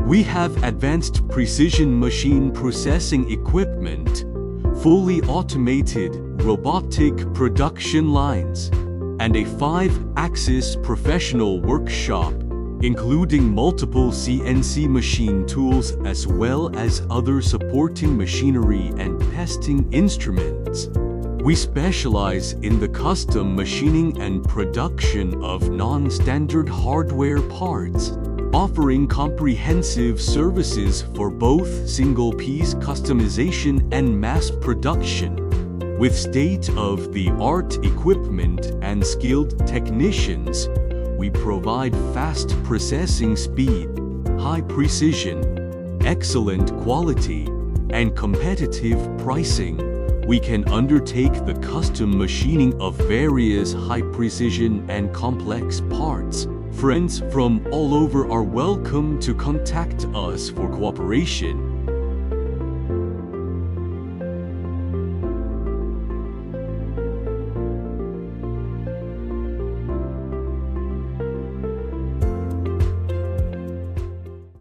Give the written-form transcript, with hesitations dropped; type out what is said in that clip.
We have advanced precision machine processing equipment, fully automated robotic production lines, and a 5-axis professional workshop, including multiple CNC machine tools as well as other supporting machinery and testing instruments. We specialize in the custom machining and production of non-standard hardware parts, offering comprehensive services for both single-piece customization and mass production. With state-of-the-art equipment and skilled technicians, we provide fast processing speed, high precision, excellent quality, and competitive pricing. We can undertake the custom machining of various high-precision and complex parts. Friends from all over are welcome to contact us for cooperation.